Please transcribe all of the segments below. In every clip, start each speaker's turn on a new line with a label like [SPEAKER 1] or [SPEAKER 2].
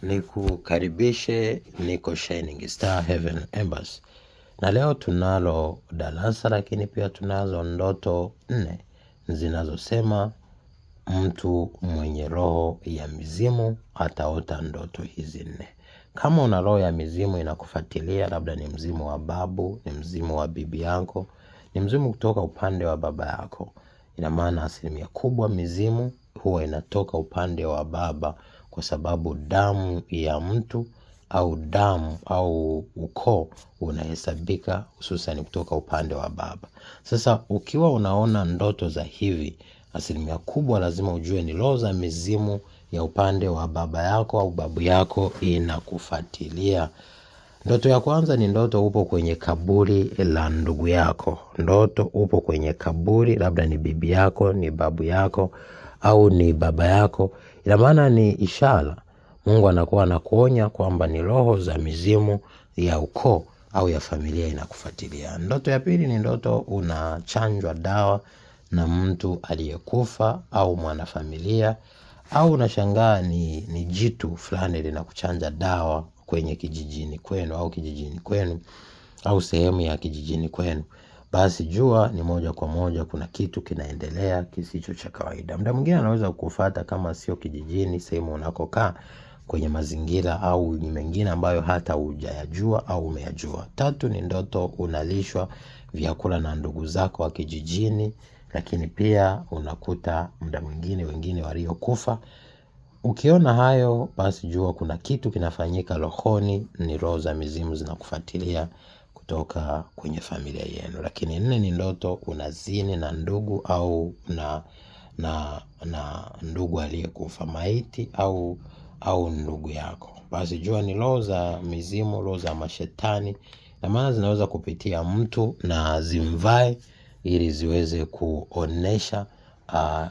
[SPEAKER 1] Nikukaribishe, niko Shining Star Heaven Embassy. Na leo tunalo darasa, lakini pia tunazo ndoto 4 zinazosema mtu mwenye roho ya mizimu ataota ndoto hizi 4. Kama una roho ya mizimu inakufuatilia, labda ni mzimu wa babu, ni mzimu wa bibi yako, ni mzimu kutoka upande wa baba yako, ina maana asilimia kubwa mizimu huwa inatoka upande wa baba, kwa sababu damu ya mtu au damu au ukoo unahesabika hususan kutoka upande wa baba. Sasa ukiwa unaona ndoto za hivi, asilimia kubwa lazima ujue ni roho za mizimu ya upande wa baba yako au babu yako inakufuatilia. Ndoto ya kwanza ni ndoto upo kwenye kaburi la ndugu yako. Ndoto upo kwenye kaburi, labda ni bibi yako, ni babu yako, au ni baba yako. Ina maana ni ishara Mungu anakuwa anakuonya kwamba ni roho za mizimu ya ukoo au ya familia inakufuatilia. Ndoto ya pili ni ndoto unachanjwa dawa na mtu aliyekufa au mwanafamilia, au unashangaa ni jitu fulani linakuchanja dawa kwenye kijijini kwenu au kijijini kwenu au sehemu ya kijijini kwenu. Basi jua ni moja kwa moja kuna kitu kinaendelea kisicho cha kawaida. Muda mwingine anaweza kukufuata kama sio kijijini, sehemu unakokaa, kwenye mazingira au ni mengine ambayo hata hujayajua au umeyajua. 3 ni ndoto unalishwa vyakula na ndugu zako wa kijijini, lakini pia unakuta muda mwingine wengine waliokufa. Ukiona hayo, basi jua kuna kitu kinafanyika rohoni, ni roho za mizimu zinakufuatilia kutoka kwenye familia yenu. Lakini 4 ni ndoto unazini na ndugu au na ndugu aliyekufa, maiti au ndugu yako. Basi jua ni roho za mizimu, roho za mashetani, na maana zinaweza kupitia mtu na zimvae ili ziweze kuonesha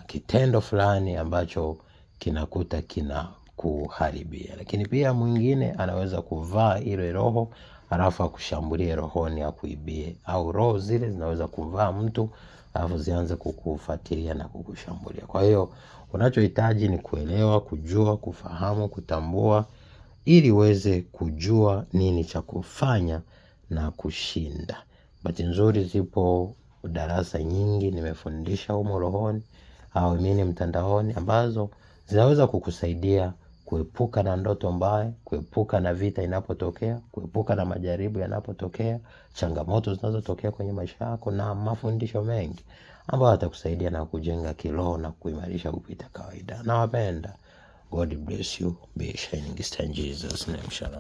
[SPEAKER 1] kitendo fulani ambacho kinakuta kina kuharibia. Lakini pia mwingine anaweza kuvaa ile roho alafu akushambulie rohoni akuibie, au roho zile zinaweza kuvaa mtu alafu zianze kukufuatilia na kukushambulia. Kwa hiyo unachohitaji ni kuelewa, kujua, kufahamu, kutambua ili uweze kujua nini cha kufanya na kushinda. Bahati nzuri zipo darasa nyingi nimefundisha humo rohoni au mimi mtandaoni, ambazo zinaweza kukusaidia kuepuka na ndoto mbaya, kuepuka na vita inapotokea, kuepuka na majaribu yanapotokea, changamoto zinazotokea kwenye maisha yako, na mafundisho mengi ambayo yatakusaidia na kujenga kiroho na kuimarisha kupita kawaida. Nawapenda. God bless you. Be shining star in Jesus name. Shalom.